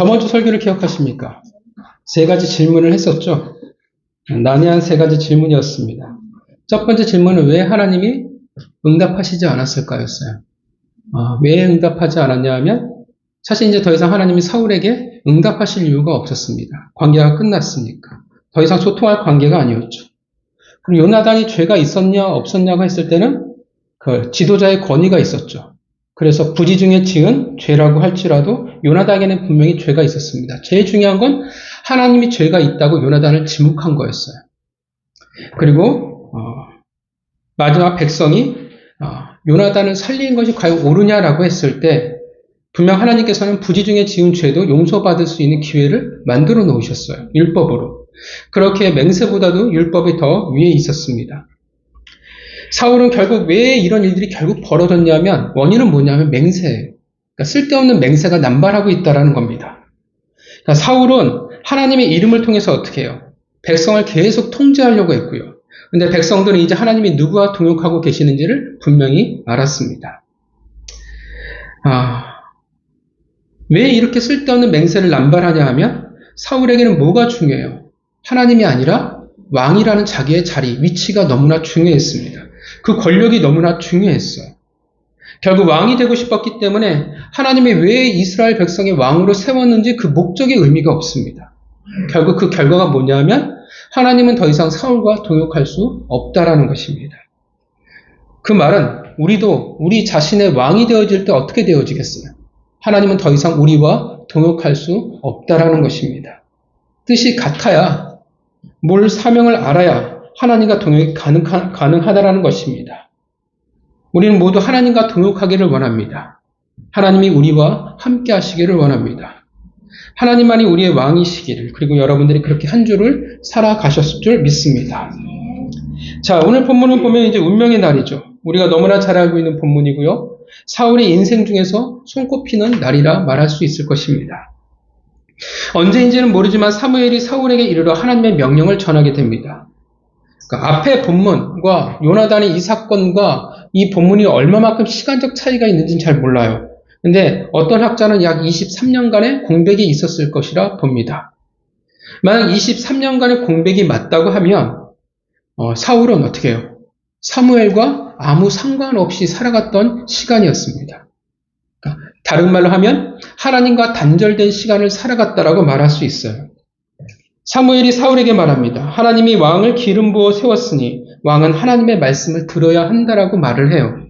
저번 주 설교를 기억하십니까? 세 가지 질문을 했었죠. 난해한 세 가지 질문이었습니다. 첫 번째 질문은 왜 하나님이 응답하시지 않았을까였어요. 왜 응답하지 않았냐 하면 사실 이제 더 이상 하나님이 사울에게 응답하실 이유가 없었습니다. 관계가 끝났으니까. 더 이상 소통할 관계가 아니었죠. 그리고 요나단이 죄가 있었냐 없었냐고 했을 때는 그 지도자의 권위가 있었죠. 그래서 부지 중에 지은 죄라고 할지라도 요나단에게는 분명히 죄가 있었습니다. 제일 중요한 건 하나님이 죄가 있다고 요나단을 지목한 거였어요. 그리고 마지막 백성이 요나단을 살린 것이 과연 옳으냐라고 했을 때 분명 하나님께서는 부지 중에 지은 죄도 용서받을 수 있는 기회를 만들어 놓으셨어요. 율법으로. 그렇게 맹세보다도 율법이 더 위에 있었습니다. 사울은 결국 왜 이런 일들이 결국 벌어졌냐면 원인은 뭐냐면 맹세예요. 그러니까 쓸데없는 맹세가 남발하고 있다는 겁니다. 그러니까 사울은 하나님의 이름을 통해서 어떻게 해요? 백성을 계속 통제하려고 했고요. 근데 백성들은 이제 하나님이 누구와 동역하고 계시는지를 분명히 알았습니다. 왜 이렇게 쓸데없는 맹세를 남발하냐 하면 사울에게는 뭐가 중요해요? 하나님이 아니라 왕이라는 자기의 자리, 위치가 너무나 중요했습니다. 그 권력이 너무나 중요했어요. 결국 왕이 되고 싶었기 때문에 하나님이 왜 이스라엘 백성의 왕으로 세웠는지 그 목적의 의미가 없습니다. 결국 그 결과가 뭐냐면 하나님은 더 이상 사울과 동역할 수 없다라는 것입니다. 그 말은 우리도 우리 자신의 왕이 되어질 때 어떻게 되어지겠어요? 하나님은 더 이상 우리와 동역할 수 없다라는 것입니다. 뜻이 같아야 뭘 사명을 알아야 하나님과 동역이 가능하다라는 것입니다. 우리는 모두 하나님과 동역하기를 원합니다. 하나님이 우리와 함께 하시기를 원합니다. 하나님만이 우리의 왕이시기를, 그리고 여러분들이 그렇게 한 주를 살아가셨을 줄 믿습니다. 자, 오늘 본문을 보면 이제 운명의 날이죠. 우리가 너무나 잘 알고 있는 본문이고요. 사울의 인생 중에서 손꼽히는 날이라 말할 수 있을 것입니다. 언제인지는 모르지만 사무엘이 사울에게 이르러 하나님의 명령을 전하게 됩니다. 그러니까 앞의 본문과 요나단의 이 사건과 이 본문이 얼마만큼 시간적 차이가 있는지는 잘 몰라요. 근데 어떤 학자는 약 23년간의 공백이 있었을 것이라 봅니다. 만약 23년간의 공백이 맞다고 하면 사울은 어떻게 해요? 사무엘과 아무 상관없이 살아갔던 시간이었습니다. 그러니까 다른 말로 하면 하나님과 단절된 시간을 살아갔다라고 말할 수 있어요. 사무엘이 사울에게 말합니다. 하나님이 왕을 기름 부어 세웠으니 왕은 하나님의 말씀을 들어야 한다라고 말을 해요.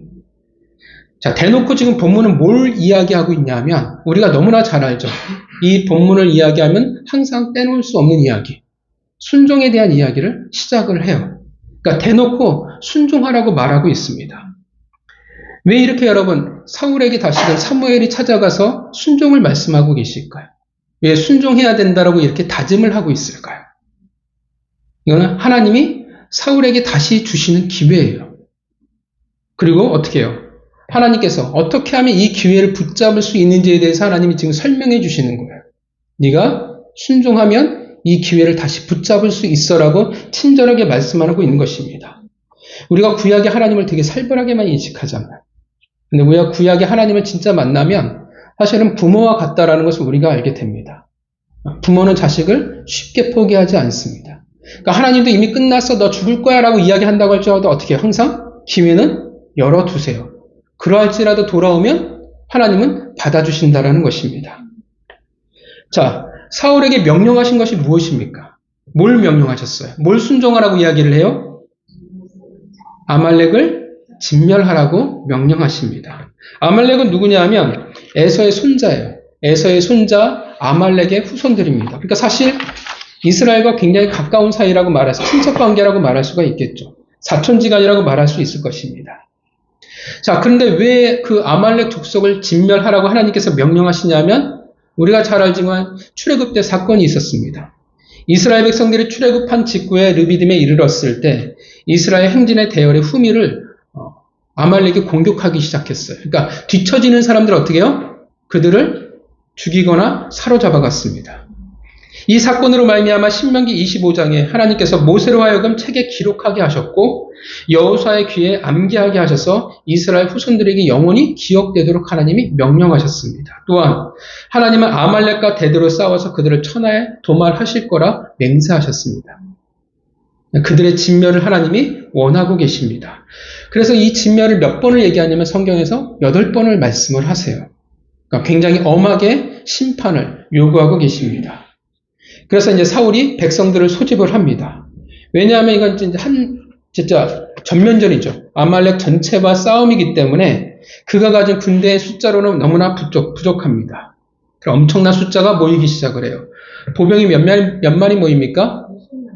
자, 대놓고 지금 본문은 뭘 이야기하고 있냐면 우리가 너무나 잘 알죠. 이 본문을 이야기하면 항상 빼놓을 수 없는 이야기. 순종에 대한 이야기를 시작을 해요. 그러니까 대놓고 순종하라고 말하고 있습니다. 왜 이렇게 여러분 사울에게 다시금 사무엘이 찾아가서 순종을 말씀하고 계실까요? 왜 순종해야 된다라고 이렇게 다짐을 하고 있을까요? 이거는 하나님이 사울에게 다시 주시는 기회예요. 그리고 어떻게 해요? 하나님께서 어떻게 하면 이 기회를 붙잡을 수 있는지에 대해서 하나님이 지금 설명해 주시는 거예요. 네가 순종하면 이 기회를 다시 붙잡을 수 있어라고 친절하게 말씀하고 있는 것입니다. 우리가 구약의 하나님을 되게 살벌하게만 인식하잖아요. 근데 우리가 구약의 하나님을 진짜 만나면 사실은 부모와 같다라는 것을 우리가 알게 됩니다. 부모는 자식을 쉽게 포기하지 않습니다. 그러니까 하나님도 이미 끝났어, 너 죽을 거야 라고 이야기한다고 할지라도 어떻게 해요? 항상 기회는 열어두세요. 그러할지라도 돌아오면 하나님은 받아주신다라는 것입니다. 자, 사울에게 명령하신 것이 무엇입니까? 뭘 명령하셨어요? 뭘 순종하라고 이야기를 해요? 아말렉을 진멸하라고 명령하십니다. 아말렉은 누구냐 하면 에서의 손자예요. 에서의 손자 아말렉의 후손들입니다. 그러니까 사실 이스라엘과 굉장히 가까운 사이라고 말해서 친척관계라고 말할 수가 있겠죠. 사촌지간이라고 말할 수 있을 것입니다. 자, 그런데 왜 그 아말렉 족속을 진멸하라고 하나님께서 명령하시냐면 우리가 잘 알지만 출애굽 때 사건이 있었습니다. 이스라엘 백성들이 출애굽한 직후에 르비딤에 이르렀을 때 이스라엘 행진의 대열의 후미를 아말렉이 공격하기 시작했어요. 그러니까 뒤처지는 사람들 어떻게 해요? 그들을 죽이거나 사로잡아갔습니다. 이 사건으로 말미암아 신명기 25장에 하나님께서 모세로 하여금 책에 기록하게 하셨고 여호수아의 귀에 암기하게 하셔서 이스라엘 후손들에게 영원히 기억되도록 하나님이 명령하셨습니다. 또한 하나님은 아말렉과 대대로 싸워서 그들을 천하에 도말하실 거라 맹세하셨습니다. 그들의 진멸을 하나님이 원하고 계십니다. 그래서 이 진멸을 몇 번을 얘기하냐면 성경에서 8번을 말씀을 하세요. 그러니까 굉장히 엄하게 심판을 요구하고 계십니다. 그래서 이제 사울이 백성들을 소집을 합니다. 왜냐하면 이건 진짜 전면전이죠. 아말렉 전체와 싸움이기 때문에 그가 가진 군대의 숫자로는 너무나 부족합니다. 엄청난 숫자가 모이기 시작을 해요. 보병이 몇 마리 모입니까?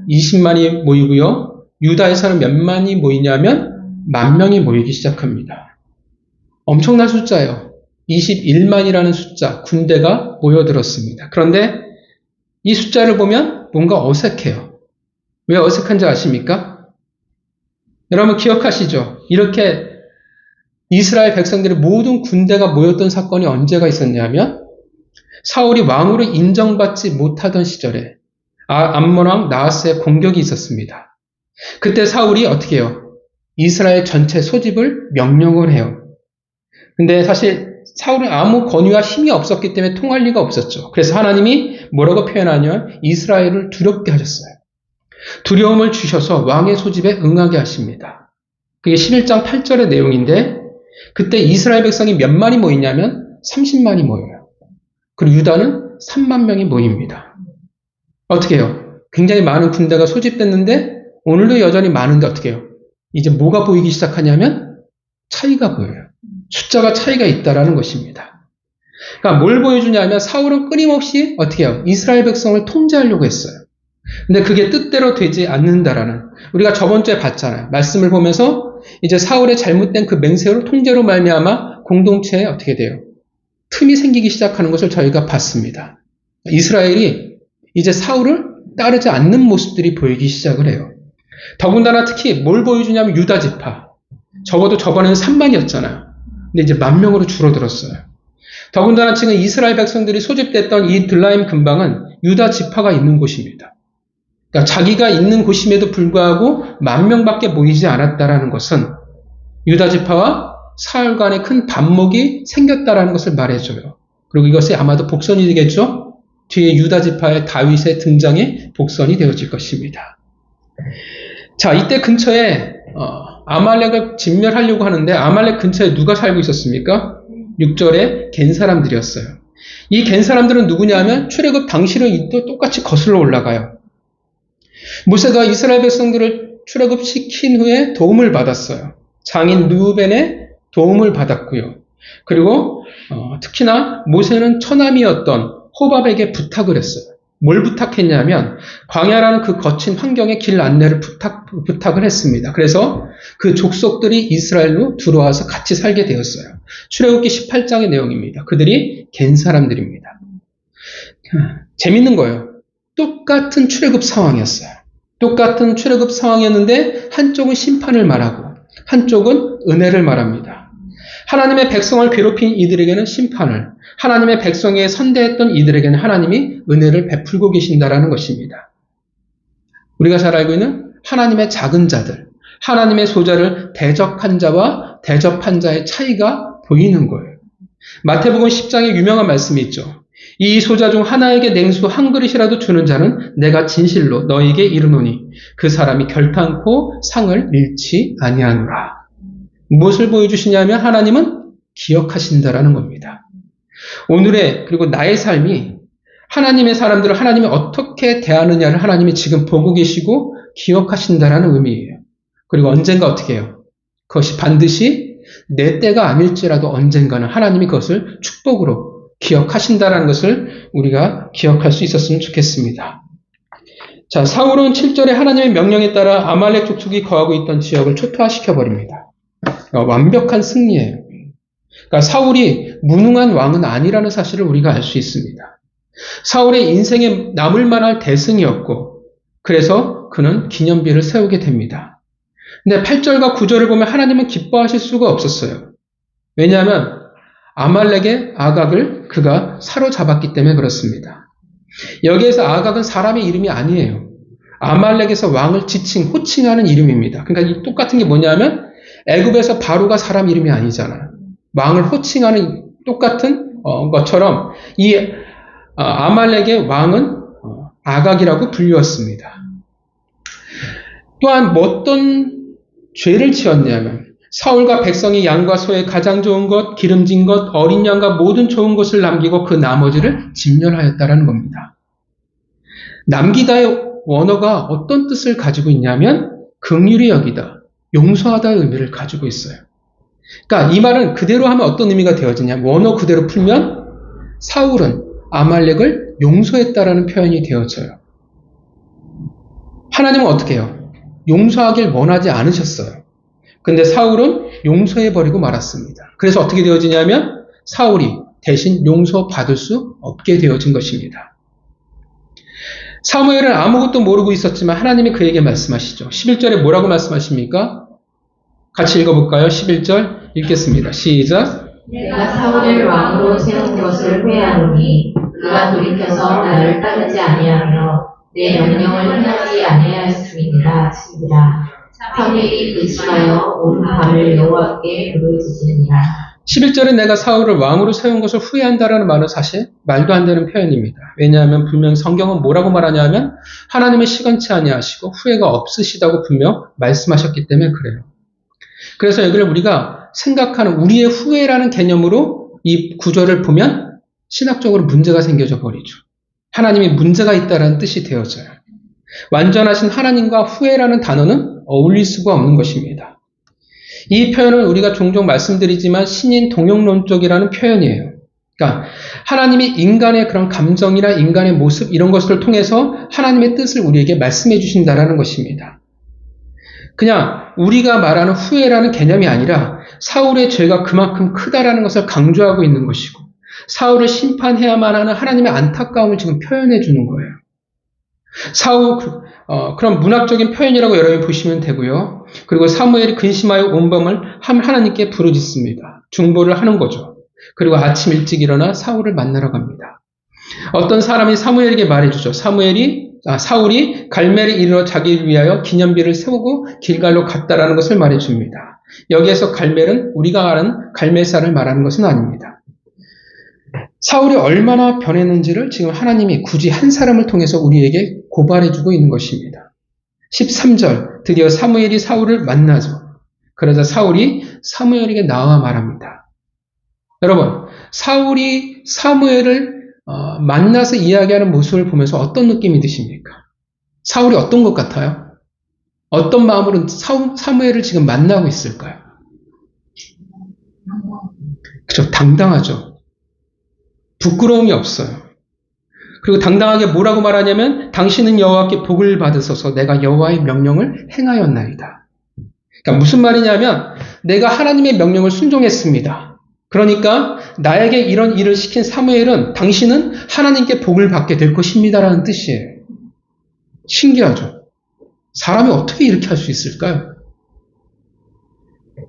20만이 모이고요. 유다에서는 몇 만이 모이냐면 10,000명이 모이기 시작합니다. 엄청난 숫자예요. 21만이라는 숫자, 군대가 모여들었습니다. 그런데 이 숫자를 보면 뭔가 어색해요. 왜 어색한지 아십니까? 여러분 기억하시죠? 이렇게 이스라엘 백성들의 모든 군대가 모였던 사건이 언제가 있었냐면 사울이 왕으로 인정받지 못하던 시절에 암몬 왕 나하스의 공격이 있었습니다. 그때 사울이 어떻게 해요? 이스라엘 전체 소집을 명령을 해요. 근데 사실 사울은 아무 권위와 힘이 없었기 때문에 통할 리가 없었죠. 그래서 하나님이 뭐라고 표현하냐면 이스라엘을 두렵게 하셨어요. 두려움을 주셔서 왕의 소집에 응하게 하십니다. 그게 11장 8절의 내용인데 그때 이스라엘 백성이 몇 만이 모이냐면 30만이 모여요. 그리고 유다는 3만 명이 모입니다. 어떻게 해요? 굉장히 많은 군대가 소집됐는데 오늘도 여전히 많은데 어떻게 해요? 이제 뭐가 보이기 시작하냐면 차이가 보여요. 숫자가 차이가 있다라는 것입니다. 그러니까 뭘 보여주냐면 사울은 끊임없이 어떻게 해요? 이스라엘 백성을 통제하려고 했어요. 근데 그게 뜻대로 되지 않는다라는 우리가 저번 주에 봤잖아요. 말씀을 보면서 이제 사울의 잘못된 그 맹세로 통제로 말미암아 공동체에 어떻게 돼요? 틈이 생기기 시작하는 것을 저희가 봤습니다. 이스라엘이 이제 사울을 따르지 않는 모습들이 보이기 시작을 해요. 더군다나 특히 뭘 보여주냐면 유다 지파. 적어도 저번에는 3만이었잖아요. 근데 이제 10,000명으로 줄어들었어요. 더군다나 지금 이스라엘 백성들이 소집됐던 이 들라임 근방은 유다 지파가 있는 곳입니다. 그러니까 자기가 있는 곳임에도 불구하고 10,000명밖에 모이지 않았다라는 것은 유다 지파와 사울 간에 큰 반목이 생겼다라는 것을 말해줘요. 그리고 이것이 아마도 복선이 되겠죠? 뒤에 유다 지파의 다윗의 등장에 복선이 되어질 것입니다. 자, 이때 근처에 아말렉을 진멸하려고 하는데 아말렉 근처에 누가 살고 있었습니까? 6절에 겐 사람들이었어요. 이 겐 사람들은 누구냐면 출애굽 당시를 또 똑같이 거슬러 올라가요. 모세가 이스라엘 백성들을 출애굽시킨 후에 도움을 받았어요. 장인 르우벤의 도움을 받았고요. 그리고 특히나 모세는 처남이었던 호밥에게 부탁을 했어요. 뭘 부탁했냐면 광야라는 그 거친 환경의 길 안내를 부탁을 했습니다. 그래서 그 족속들이 이스라엘로 들어와서 같이 살게 되었어요. 출애굽기 18장의 내용입니다. 그들이 겐 사람들입니다. 재밌는 거예요. 똑같은 출애굽 상황이었어요. 똑같은 출애굽 상황이었는데 한쪽은 심판을 말하고 한쪽은 은혜를 말합니다. 하나님의 백성을 괴롭힌 이들에게는 심판을, 하나님의 백성에 선대했던 이들에게는 하나님이 은혜를 베풀고 계신다라는 것입니다. 우리가 잘 알고 있는 하나님의 작은 자들, 하나님의 소자를 대적한 자와 대접한 자의 차이가 보이는 거예요. 마태복음 10장에 유명한 말씀이 있죠. 이 소자 중 하나에게 냉수 한 그릇이라도 주는 자는 내가 진실로 너에게 이르노니 그 사람이 결탄코 상을 잃지 아니하노라. 무엇을 보여주시냐면 하나님은 기억하신다라는 겁니다. 오늘의 그리고 나의 삶이 하나님의 사람들을 하나님이 어떻게 대하느냐를 하나님이 지금 보고 계시고 기억하신다라는 의미예요. 그리고 언젠가 어떻게 해요? 그것이 반드시 내 때가 아닐지라도 언젠가는 하나님이 그것을 축복으로 기억하신다라는 것을 우리가 기억할 수 있었으면 좋겠습니다. 자, 사울은 7절에 하나님의 명령에 따라 아말렉 족속이 거하고 있던 지역을 초토화시켜버립니다. 완벽한 승리예요. 그러니까 사울이 무능한 왕은 아니라는 사실을 우리가 알 수 있습니다. 사울의 인생에 남을 만할 대승이었고 그래서 그는 기념비를 세우게 됩니다. 근데 8절과 9절을 보면 하나님은 기뻐하실 수가 없었어요. 왜냐하면 아말렉의 아각을 그가 사로잡았기 때문에 그렇습니다. 여기에서 아각은 사람의 이름이 아니에요. 아말렉에서 왕을 호칭하는 이름입니다. 그러니까 이 똑같은 게 뭐냐면 애굽에서 바로가 사람 이름이 아니잖아요. 왕을 호칭하는 똑같은 것처럼 이 아말렉의 왕은 아각이라고 불리웠습니다. 또한 어떤 죄를 지었냐면 사울과 백성이 양과 소의 가장 좋은 것, 기름진 것, 어린 양과 모든 좋은 것을 남기고 그 나머지를 진멸하였다는 겁니다. 남기다의 원어가 어떤 뜻을 가지고 있냐면 긍휼히 여기다, 용서하다의 의미를 가지고 있어요. 그러니까 이 말은 그대로 하면 어떤 의미가 되어지냐면 원어 그대로 풀면 사울은 아말렉을 용서했다라는 표현이 되어져요. 하나님은 어떻게 해요? 용서하길 원하지 않으셨어요. 근데 사울은 용서해버리고 말았습니다. 그래서 어떻게 되어지냐면 사울이 대신 용서받을 수 없게 되어진 것입니다. 사무엘은 아무것도 모르고 있었지만 하나님이 그에게 말씀하시죠. 11절에 뭐라고 말씀하십니까? 같이 읽어볼까요? 11절 읽겠습니다. 시작. 내가 사울을 왕으로 세운 것을 후회하노니 그가 돌이켜서 나를 따르지 아니하며 내 명령을 행하지 아니하였음이니라. 사무엘이 근심하여 오는 밤을 여호와께 부르짖으니라. 11절에 내가 사울을 왕으로 세운 것을 후회한다라는 말은 사실 말도 안 되는 표현입니다. 왜냐하면 분명히 성경은 뭐라고 말하냐면 하나님은 시건치 아니하시고 후회가 없으시다고 분명 말씀하셨기 때문에 그래요. 그래서 여기를 우리가 생각하는 우리의 후회라는 개념으로 이 구절을 보면 신학적으로 문제가 생겨져 버리죠. 하나님이 문제가 있다는 뜻이 되어져요. 완전하신 하나님과 후회라는 단어는 어울릴 수가 없는 것입니다. 이 표현은 우리가 종종 말씀드리지만 신인 동용론적이라는 표현이에요. 그러니까 하나님이 인간의 그런 감정이나 인간의 모습 이런 것들을 통해서 하나님의 뜻을 우리에게 말씀해 주신다라는 것입니다. 그냥 우리가 말하는 후회라는 개념이 아니라 사울의 죄가 그만큼 크다라는 것을 강조하고 있는 것이고 사울을 심판해야만 하는 하나님의 안타까움을 지금 표현해 주는 거예요. 그런 문학적인 표현이라고 여러분이 보시면 되고요. 그리고 사무엘이 근심하여 온 밤을 하나님께 부르짖습니다. 중보를 하는 거죠. 그리고 아침 일찍 일어나 사울을 만나러 갑니다. 어떤 사람이 사무엘에게 말해주죠. 사울이 갈멜에 이르러 자기를 위하여 기념비를 세우고 길갈로 갔다라는 것을 말해줍니다. 여기에서 갈멜은 우리가 아는 갈멜산을 말하는 것은 아닙니다. 사울이 얼마나 변했는지를 지금 하나님이 굳이 한 사람을 통해서 우리에게 고발해주고 있는 것입니다. 13절 드디어 사무엘이 사울을 만나죠. 그러자 사울이 사무엘에게 나와 말합니다. 여러분, 사울이 사무엘을 만나서 이야기하는 모습을 보면서 어떤 느낌이 드십니까? 사울이 어떤 것 같아요? 어떤 마음으로 사무엘을 지금 만나고 있을까요? 그죠? 당당하죠. 부끄러움이 없어요. 그리고 당당하게 뭐라고 말하냐면 당신은 여호와께 복을 받으소서 내가 여호와의 명령을 행하였나이다. 그러니까 무슨 말이냐면 내가 하나님의 명령을 순종했습니다. 그러니까 나에게 이런 일을 시킨 사무엘은 당신은 하나님께 복을 받게 될 것입니다라는 뜻이에요. 신기하죠? 사람이 어떻게 이렇게 할 수 있을까요?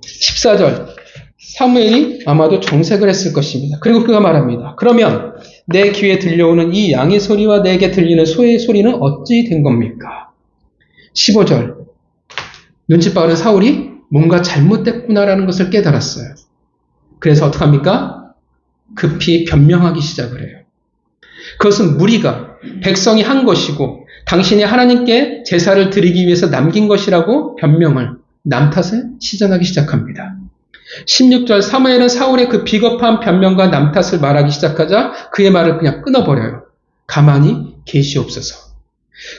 14절 사무엘이 아마도 정색을 했을 것입니다. 그리고 그가 말합니다. 그러면 내 귀에 들려오는 이 양의 소리와 내게 들리는 소의 소리는 어찌 된 겁니까? 15절 눈치 빠른 사울이 뭔가 잘못됐구나라는 것을 깨달았어요. 그래서 어떡합니까? 급히 변명하기 시작을 해요. 그것은 무리가 백성이 한 것이고 당신이 하나님께 제사를 드리기 위해서 남긴 것이라고 변명을 남 탓을 시전하기 시작합니다. 16절 사무엘은 사울의 그 비겁한 변명과 남 탓을 말하기 시작하자 그의 말을 그냥 끊어버려요. 가만히 계시옵소서.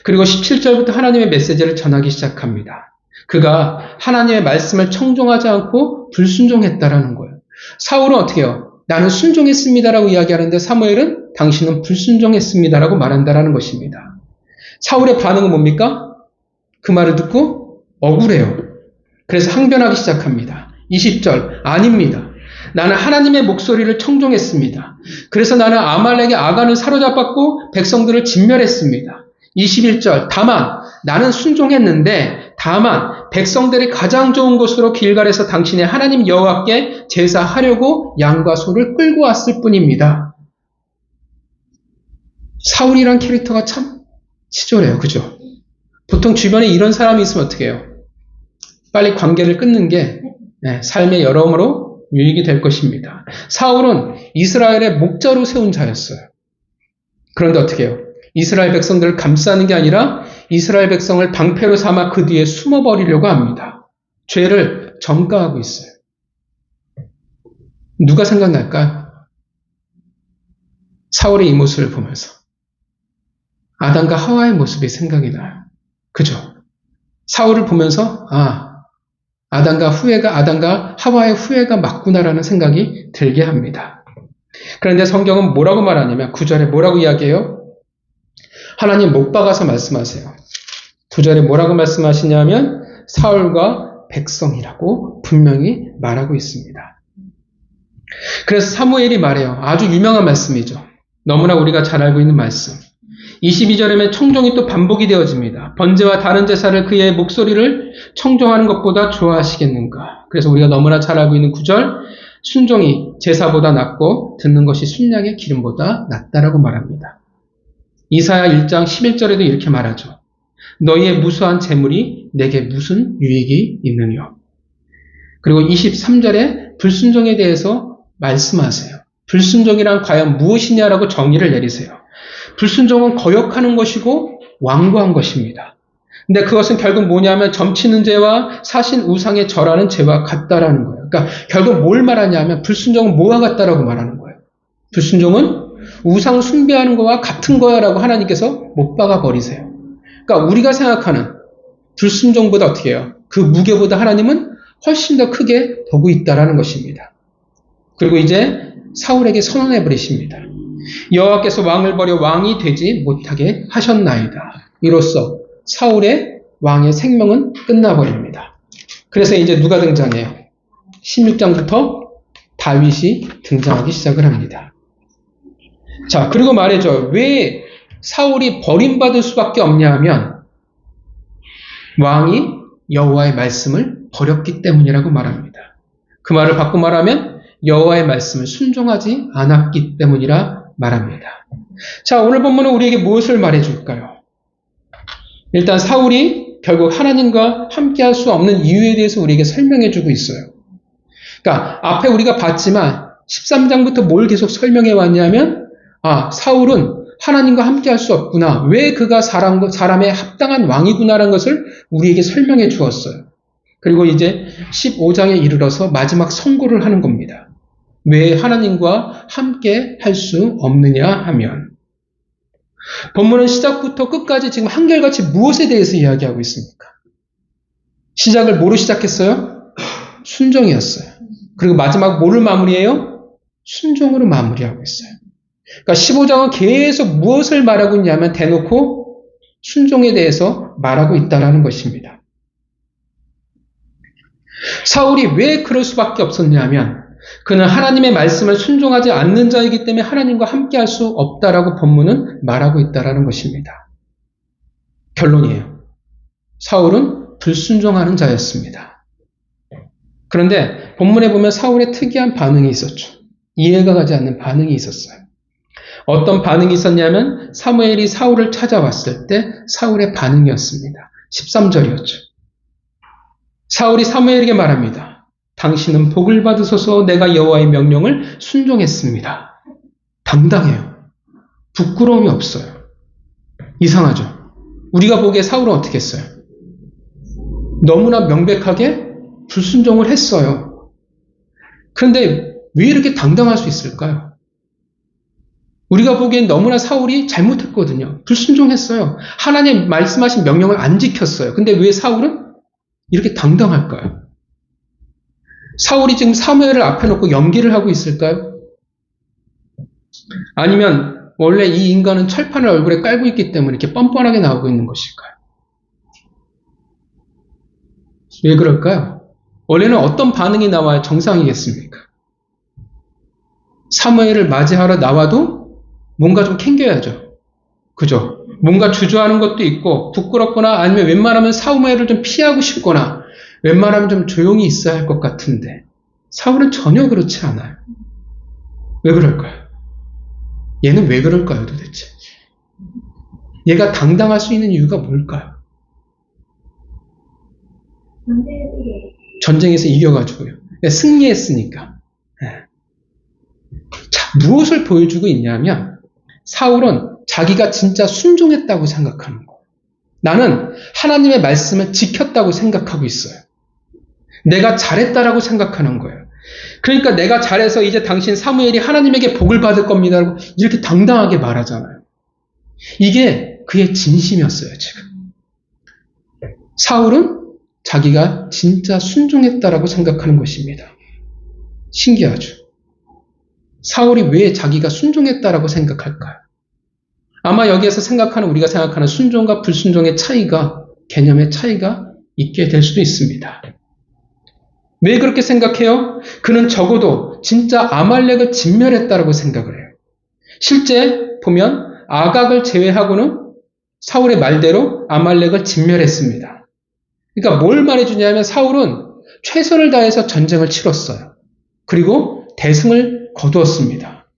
그리고 17절부터 하나님의 메시지를 전하기 시작합니다. 그가 하나님의 말씀을 청종하지 않고 불순종했다라는 거예요. 사울은 어떻게 해요? 나는 순종했습니다라고 이야기하는데 사무엘은 당신은 불순종했습니다라고 말한다라는 것입니다. 사울의 반응은 뭡니까? 그 말을 듣고 억울해요. 그래서 항변하기 시작합니다. 20절 아닙니다. 나는 하나님의 목소리를 청종했습니다. 그래서 나는 아말렉의 아간을 사로잡았고 백성들을 진멸했습니다. 21절 다만 나는 순종했는데 다만 백성들이 가장 좋은 곳으로 길갈에서 당신의 하나님 여호와께 제사하려고 양과 소를 끌고 왔을 뿐입니다. 사울이란 캐릭터가 참 치졸해요. 그죠? 보통 주변에 이런 사람이 있으면 어떻게 해요? 빨리 관계를 끊는 게 삶의 여러모로 유익이 될 것입니다. 사울은 이스라엘의 목자로 세운 자였어요. 그런데 어떻게 해요? 이스라엘 백성들을 감싸는 게 아니라 이스라엘 백성을 방패로 삼아 그 뒤에 숨어버리려고 합니다. 죄를 전가하고 있어요. 누가 생각날까요? 사울의 이 모습을 보면서 아담과 하와의 모습이 생각이 나요. 그죠? 사울을 보면서 아담과 하와의 후회가 맞구나라는 생각이 들게 합니다. 그런데 성경은 뭐라고 말하냐면 9절에 뭐라고 이야기해요? 하나님 못 박아서 말씀하세요. 9절에 뭐라고 말씀하시냐면 사울과 백성이라고 분명히 말하고 있습니다. 그래서 사무엘이 말해요. 아주 유명한 말씀이죠. 너무나 우리가 잘 알고 있는 말씀. 22절에는 청종이 또 반복이 되어집니다. 번제와 다른 제사를 그의 목소리를 청종하는 것보다 좋아하시겠는가. 그래서 우리가 너무나 잘 알고 있는 9절, 순종이 제사보다 낫고 듣는 것이 순양의 기름보다 낫다라고 말합니다. 이사야 1장 11절에도 이렇게 말하죠. 너희의 무수한 재물이 내게 무슨 유익이 있느냐. 그리고 23절에 불순종에 대해서 말씀하세요. 불순종이란 과연 무엇이냐라고 정의를 내리세요. 불순종은 거역하는 것이고 완고한 것입니다. 근데 그것은 결국 뭐냐면 점치는 죄와 사신 우상에 절하는 죄와 같다라는 거예요. 그러니까 결국 뭘 말하냐면 불순종은 뭐와 같다라고 말하는 거예요. 불순종은 우상 숭배하는 거와 같은 거야라고 하나님께서 못 박아 버리세요. 그러니까 우리가 생각하는 불순종보다 어떻게 해요? 그 무게보다 하나님은 훨씬 더 크게 보고 있다라는 것입니다. 그리고 이제 사울에게 선언해 버리십니다. 여호와께서 왕을 버려 왕이 되지 못하게 하셨나이다. 이로써 사울의 왕의 생명은 끝나버립니다. 그래서 이제 누가 등장해요? 16장부터 다윗이 등장하기 시작을 합니다. 자, 그리고 말이죠. 왜 사울이 버림받을 수밖에 없냐 하면 왕이 여호와의 말씀을 버렸기 때문이라고 말합니다. 그 말을 바꿔 말하면 여호와의 말씀을 순종하지 않았기 때문이라 말합니다. 자, 오늘 본문은 우리에게 무엇을 말해줄까요? 일단 사울이 결국 하나님과 함께할 수 없는 이유에 대해서 우리에게 설명해주고 있어요. 그러니까 앞에 우리가 봤지만 13장부터 뭘 계속 설명해 왔냐면 사울은 하나님과 함께할 수 없구나. 왜 그가 사람의 합당한 왕이구나라는 것을 우리에게 설명해 주었어요. 그리고 이제 15장에 이르러서 마지막 선고를 하는 겁니다. 왜 하나님과 함께 할 수 없느냐 하면 본문은 시작부터 끝까지 지금 한결같이 무엇에 대해서 이야기하고 있습니까? 시작을 뭐로 시작했어요? 순종이었어요. 그리고 마지막 뭐를 마무리해요? 순종으로 마무리하고 있어요. 그러니까 15장은 계속 무엇을 말하고 있냐면 대놓고 순종에 대해서 말하고 있다는 것입니다. 사울이 왜 그럴 수밖에 없었냐면 그는 하나님의 말씀을 순종하지 않는 자이기 때문에 하나님과 함께할 수 없다라고 본문은 말하고 있다는 것입니다. 결론이에요. 사울은 불순종하는 자였습니다. 그런데 본문에 보면 사울의 특이한 반응이 있었죠. 이해가 가지 않는 반응이 있었어요. 어떤 반응이 있었냐면 사무엘이 사울을 찾아왔을 때 사울의 반응이었습니다. 13절이었죠. 사울이 사무엘에게 말합니다. 당신은 복을 받으소서. 내가 여호와의 명령을 순종했습니다. 당당해요. 부끄러움이 없어요. 이상하죠. 우리가 보기에 사울은 어떻게 했어요? 너무나 명백하게 불순종을 했어요. 그런데 왜 이렇게 당당할 수 있을까요? 우리가 보기엔 너무나 사울이 잘못했거든요. 불순종했어요. 하나님 말씀하신 명령을 안 지켰어요. 근데 왜 사울은 이렇게 당당할까요? 사울이 지금 사무엘을 앞에 놓고 연기를 하고 있을까요? 아니면 원래 이 인간은 철판을 얼굴에 깔고 있기 때문에 이렇게 뻔뻔하게 나오고 있는 것일까요? 왜 그럴까요? 원래는 어떤 반응이 나와야 정상이겠습니까? 사무엘을 맞이하러 나와도 뭔가 좀 캥겨야죠. 그죠? 뭔가 주저하는 것도 있고 부끄럽거나 아니면 웬만하면 사무엘을 좀 피하고 싶거나 웬만하면 좀 조용히 있어야 할 것 같은데 사울은 전혀 그렇지 않아요. 왜 그럴까요? 얘는 왜 그럴까요 도대체? 얘가 당당할 수 있는 이유가 뭘까요? 전쟁에서 이겨가지고요. 승리했으니까. 자, 무엇을 보여주고 있냐면 사울은 자기가 진짜 순종했다고 생각하는 거예요. 나는 하나님의 말씀을 지켰다고 생각하고 있어요. 내가 잘했다라고 생각하는 거예요. 그러니까 내가 잘해서 이제 당신 사무엘이 하나님에게 복을 받을 겁니다. 이렇게 당당하게 말하잖아요. 이게 그의 진심이었어요, 지금. 사울은 자기가 진짜 순종했다라고 생각하는 것입니다. 신기하죠? 사울이 왜 자기가 순종했다라고 생각할까요? 아마 여기에서 우리가 생각하는 순종과 불순종의 차이가, 개념의 차이가 있게 될 수도 있습니다. 왜 그렇게 생각해요? 그는 적어도 진짜 아말렉을 진멸했다라고 생각을 해요. 실제 보면 아각을 제외하고는 사울의 말대로 아말렉을 진멸했습니다. 그러니까 뭘 말해주냐면 사울은 최선을 다해서 전쟁을 치렀어요. 그리고 대승을 거두었습니다.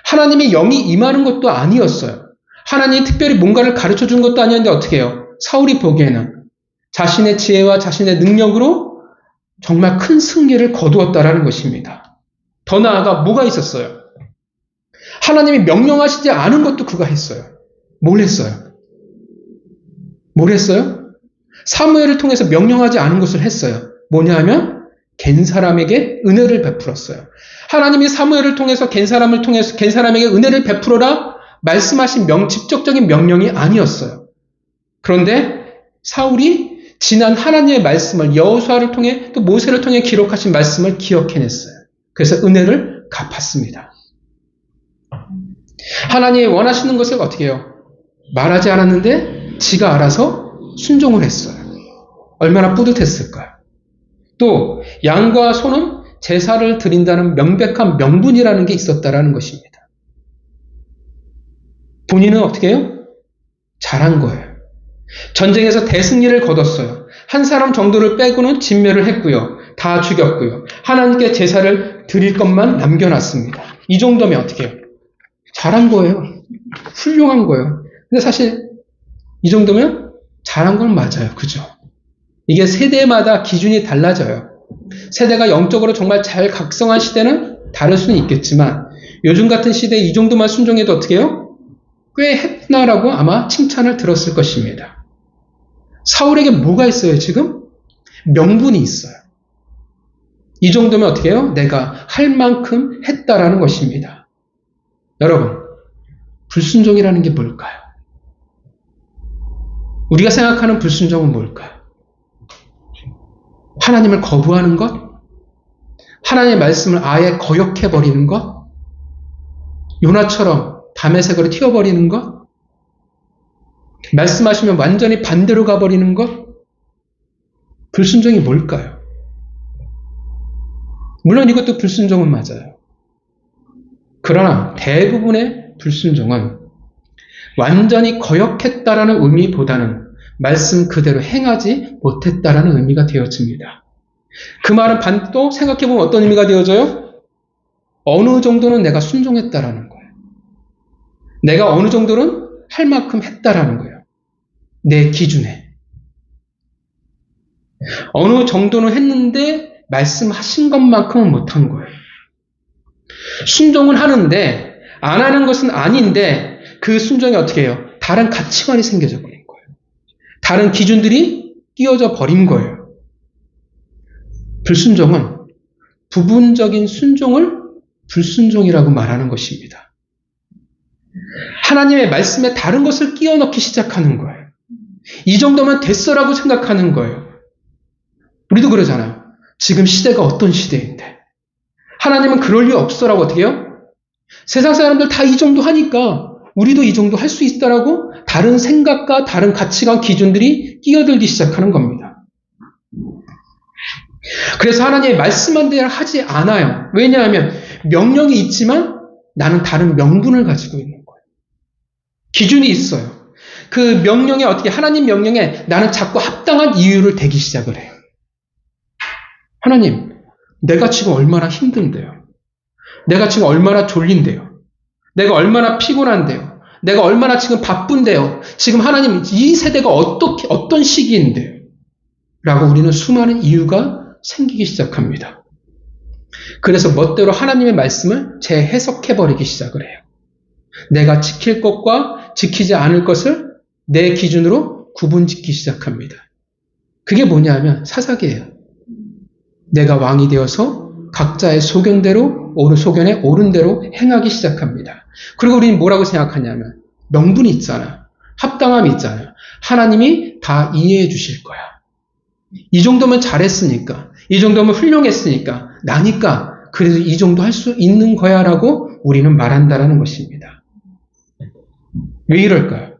하나님의 영이 임하는 것도 아니었어요. 하나님이 특별히 뭔가를 가르쳐 준 것도 아니었는데 어떻게 해요? 사울이 보기에는 자신의 지혜와 자신의 능력으로 정말 큰 승리를 거두었다라는 것입니다. 더 나아가 뭐가 있었어요? 하나님이 명령하시지 않은 것도 그가 했어요. 뭘 했어요? 뭘 했어요? 사무엘을 통해서 명령하지 않은 것을 했어요. 뭐냐 하면 갠 사람에게 은혜를 베풀었어요. 하나님이 사무엘을 통해서 갠 사람에게 은혜를 베풀어라 말씀하신 직접적인 명령이 아니었어요. 그런데 사울이 지난 하나님의 말씀을 여호수아를 통해 또 모세를 통해 기록하신 말씀을 기억해냈어요. 그래서 은혜를 갚았습니다. 하나님이 원하시는 것을 어떻게 해요? 말하지 않았는데 지가 알아서 순종을 했어요. 얼마나 뿌듯했을까요? 또 양과 소는 제사를 드린다는 명백한 명분이라는 게 있었다라는 것입니다. 본인은 어떻게 해요? 잘한 거예요. 전쟁에서 대승리를 거뒀어요. 한 사람 정도를 빼고는 진멸을 했고요. 다 죽였고요. 하나님께 제사를 드릴 것만 남겨놨습니다. 이 정도면 어떻게 해요? 잘한 거예요. 훌륭한 거예요. 근데 사실 이 정도면 잘한 건 맞아요. 그죠? 이게 세대마다 기준이 달라져요. 세대가 영적으로 정말 잘 각성한 시대는 다를 수는 있겠지만 요즘 같은 시대에 이 정도만 순종해도 어떻게 해요? 꽤 했구나라고 아마 칭찬을 들었을 것입니다. 사울에게 뭐가 있어요 지금? 명분이 있어요. 이 정도면 어떻게 해요? 내가 할 만큼 했다라는 것입니다. 여러분, 불순종이라는 게 뭘까요? 우리가 생각하는 불순종은 뭘까요? 하나님을 거부하는 것? 하나님의 말씀을 아예 거역해버리는 것? 요나처럼 밤의 색으로 튀어버리는 것? 말씀하시면 완전히 반대로 가버리는 것? 불순종이 뭘까요? 물론 이것도 불순종은 맞아요. 그러나 대부분의 불순종은 완전히 거역했다라는 의미보다는 말씀 그대로 행하지 못했다라는 의미가 되어집니다. 그 말은 또 생각해보면 어떤 의미가 되어져요? 어느 정도는 내가 순종했다라는 거예요. 내가 어느 정도는 할 만큼 했다라는 거예요. 내 기준에. 어느 정도는 했는데 말씀하신 것만큼은 못한 거예요. 순종은 하는데 안 하는 것은 아닌데 그 순종이 어떻게 해요? 다른 가치관이 생겨져 버린 거예요. 다른 기준들이 끼워져 버린 거예요. 불순종은 부분적인 순종을 불순종이라고 말하는 것입니다. 하나님의 말씀에 다른 것을 끼워 넣기 시작하는 거예요. 이 정도면 됐어라고 생각하는 거예요. 우리도 그러잖아요. 지금 시대가 어떤 시대인데 하나님은 그럴 리 없어라고 어떻게 해요? 세상 사람들 다 이 정도 하니까 우리도 이 정도 할 수 있다라고 다른 생각과 다른 가치관 기준들이 끼어들기 시작하는 겁니다. 그래서 하나님의 말씀한 대로 하지 않아요. 왜냐하면 명령이 있지만 나는 다른 명분을 가지고 있는 거예요. 기준이 있어요. 그 명령에 어떻게 하나님 명령에 나는 자꾸 합당한 이유를 대기 시작을 해요. 하나님, 내가 지금 얼마나 힘든데요. 내가 지금 얼마나 졸린데요. 내가 얼마나 피곤한데요. 내가 얼마나 지금 바쁜데요. 지금 하나님 이 세대가 어떤 시기인데요. 라고 우리는 수많은 이유가 생기기 시작합니다. 그래서 멋대로 하나님의 말씀을 재해석해버리기 시작을 해요. 내가 지킬 것과 지키지 않을 것을 내 기준으로 구분짓기 시작합니다. 그게 뭐냐면 사사기예요. 내가 왕이 되어서 각자의 소견에 옳은 대로 행하기 시작합니다. 그리고 우리는 뭐라고 생각하냐면 명분이 있잖아. 합당함이 있잖아요. 하나님이 다 이해해 주실 거야. 이 정도면 잘했으니까, 이 정도면 훌륭했으니까, 나니까 그래도 이 정도 할 수 있는 거야 라고 우리는 말한다라는 것입니다. 왜 이럴까요?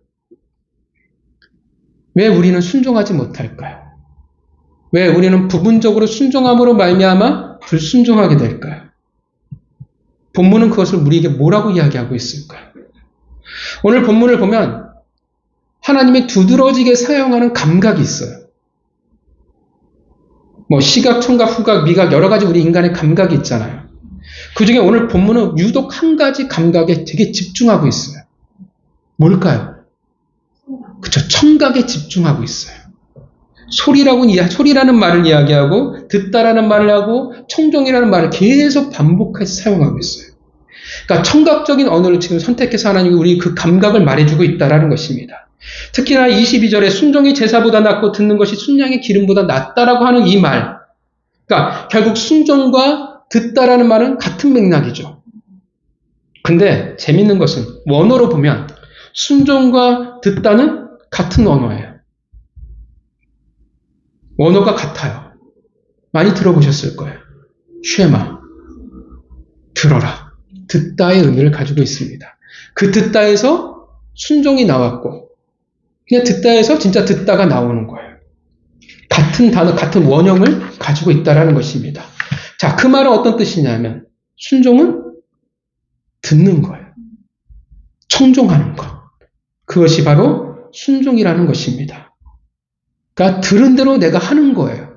왜 우리는 순종하지 못할까요? 왜 우리는 부분적으로 순종함으로 말미암아 불순종하게 될까요? 본문은 그것을 우리에게 뭐라고 이야기하고 있을까요? 오늘 본문을 보면 하나님이 두드러지게 사용하는 감각이 있어요. 시각, 청각, 후각, 미각 여러 가지 우리 인간의 감각이 있잖아요. 그 중에 오늘 본문은 유독 한 가지 감각에 되게 집중하고 있어요. 뭘까요? 그쵸, 청각에 집중하고 있어요. 소리라는 말을 이야기하고 듣다라는 말을 하고 청종이라는 말을 계속 반복해서 사용하고 있어요. 그러니까 청각적인 언어를 지금 선택해서 하나님이 우리 그 감각을 말해주고 있다라는 것입니다. 특히나 22절에 순종이 제사보다 낫고 듣는 것이 순양의 기름보다 낫다라고 하는 이 말. 그러니까 결국 순종과 듣다라는 말은 같은 맥락이죠. 근데 재밌는 것은 원어로 보면 순종과 듣다는 같은 언어예요. 원어가 같아요. 많이 들어보셨을 거예요. 쉐마, 들어라. 듣다의 의미를 가지고 있습니다. 그 듣다에서 순종이 나왔고 그냥 듣다에서 진짜 듣다가 나오는 거예요. 같은 단어, 같은 원형을 가지고 있다라는 것입니다. 자, 그 말은 어떤 뜻이냐면 순종은 듣는 거예요. 청종하는 것. 그것이 바로 순종이라는 것입니다. 그러니까 들은 대로 내가 하는 거예요.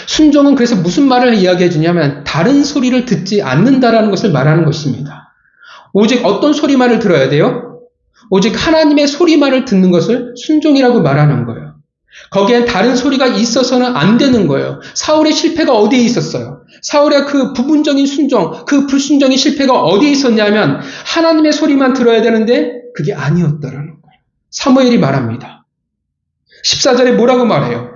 순종은 그래서 무슨 말을 이야기해 주냐면 다른 소리를 듣지 않는다라는 것을 말하는 것입니다. 오직 어떤 소리만을 들어야 돼요? 오직 하나님의 소리만을 듣는 것을 순종이라고 말하는 거예요. 거기엔 다른 소리가 있어서는 안 되는 거예요. 사울의 실패가 어디에 있었어요? 사울의 그 부분적인 순종, 그 불순종의 실패가 어디에 있었냐면 하나님의 소리만 들어야 되는데 그게 아니었다라는 거예요. 사무엘이 말합니다. 14절에 뭐라고 말해요?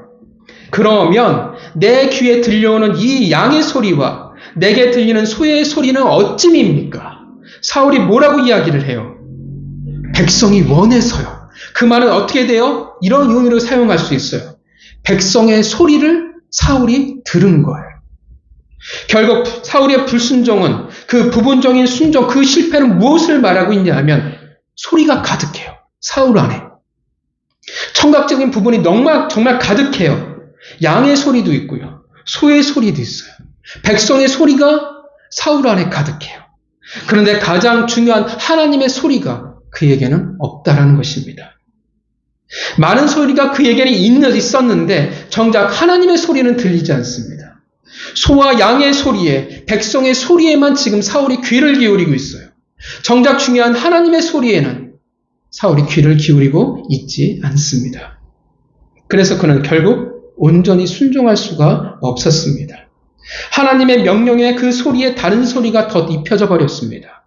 그러면 내 귀에 들려오는 이 양의 소리와 내게 들리는 소의 소리는 어찌입니까? 사울이 뭐라고 이야기를 해요? 백성이 원해서요. 그 말은 어떻게 돼요? 이런 의미로 사용할 수 있어요. 백성의 소리를 사울이 들은 거예요. 결국 사울의 불순종은 그 부분적인 순종, 그 실패는 무엇을 말하고 있냐면 소리가 가득해요. 사울 안에. 청각적인 부분이 정말 가득해요. 양의 소리도 있고요. 소의 소리도 있어요. 백성의 소리가 사울 안에 가득해요. 그런데 가장 중요한 하나님의 소리가 그에게는 없다라는 것입니다. 많은 소리가 그에게는 있었는데 정작 하나님의 소리는 들리지 않습니다. 소와 양의 소리에, 백성의 소리에만 지금 사울이 귀를 기울이고 있어요. 정작 중요한 하나님의 소리에는 사울이 귀를 기울이고 있지 않습니다. 그래서 그는 결국 온전히 순종할 수가 없었습니다. 하나님의 명령에 그 소리에 다른 소리가 덧입혀져 버렸습니다.